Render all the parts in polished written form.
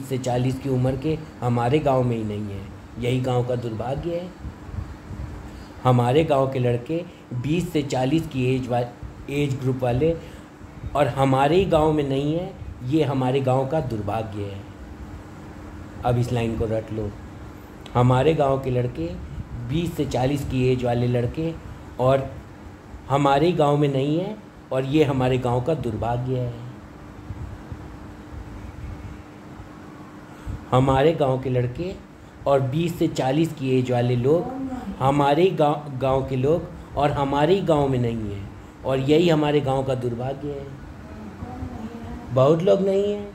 30 से 40 की उम्र के हमारे गांव में ही नहीं है। यही गांव का दुर्भाग्य है। हमारे गांव के लड़के 20 से 40 की एज ग्रुप वाले और हमारे ही गांव में नहीं है, ये हमारे गांव का दुर्भाग्य है। अब इस लाइन को रट लो। हमारे गांव के लड़के 20 से 40 की एज वाले लड़के और हमारे ही गांव में नहीं है, और ये हमारे गांव का दुर्भाग्य है। हमारे गांव के लड़के और 20 से 40 की एज वाले लोग हमारे ही गांव के लोग और हमारे ही गांव में नहीं है, और यही हमारे गांव का दुर्भाग्य है। बहुत लोग नहीं हैं,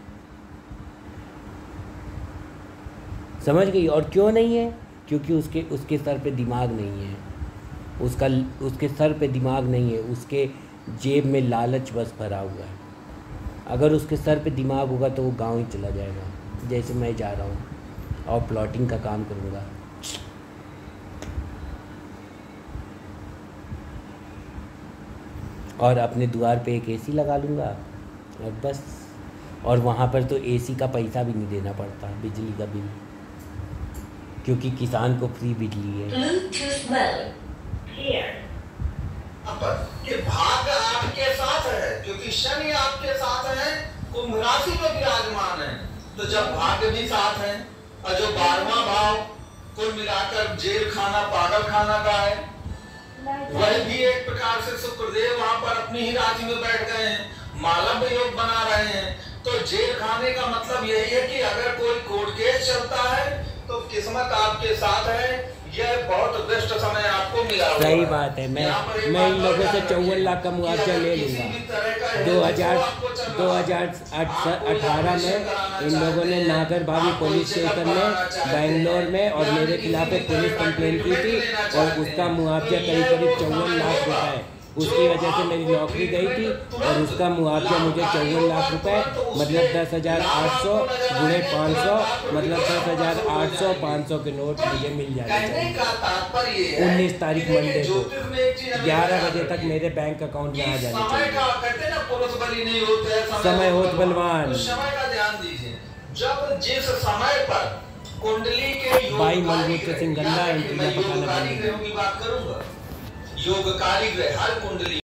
समझ गई। और क्यों नहीं है? क्योंकि उसके सर पे दिमाग नहीं है। उसके सर पे दिमाग नहीं है, उसके जेब में लालच बस भरा हुआ है। अगर उसके सर पे दिमाग होगा तो वो गांव ही चला जाएगा, जैसे मैं जा रहा हूँ और प्लॉटिंग का काम करूँगा। और अपने द्वार पे एक एसी लगा लूँगा और बस। और वहाँ पर तो एसी का पैसा भी नहीं देना पड़ता, बिजली का बिल, क्योंकि किसान को फ्री बिजली है। कि भाग्य आपके साथ है, क्योंकि शनि आपके साथ है, कुंभ राशि में विराजमान है। तो जब भाग्य भी साथ है और जो 12वां भाव कुल मिलाकर जेल खाना पागल खाना का है, वह भी एक प्रकार से शुक्रदेव वहां पर अपनी ही राशि में बैठ गए हैं, मालव योग बना रहे हैं। तो जेल खाने का मतलब यही है कि अगर कोई कोर्ट केस चलता है तो किस्मत आपके साथ है। यह बहुत बेस्ट समय आपको मिला। सही बात है। मैं इन लोगों से 54 लाख का मुआवजा ले लूँगा। 2018 में इन लोगों ने नागरबावी पुलिस स्टेशन में बेंगलोर में और मेरे खिलाफ एक पुलिस कंप्लेंट की थी, और उसका मुआवजा करीब 54 लाख रुपए। उसकी वजह से मेरी नौकरी गई थी, और उसका मुआवजा मुझे 54 लाख रुपए, मतलब 10,800 गुणे 500, मतलब 10,800 500 के नोट मुझे मिल जाने चाहिए। 19 तारीख मंडे को 11 बजे तक मेरे बैंक अकाउंट में आ जाने चाहिए। समय होत बलवान। समय का ध्यान दीजिए। जब जिस समय पर कुंडली के भाई मनरूप सिंह गंदा एंट्री की बात करूंगा, योगकारी ग्रह हर कुंडली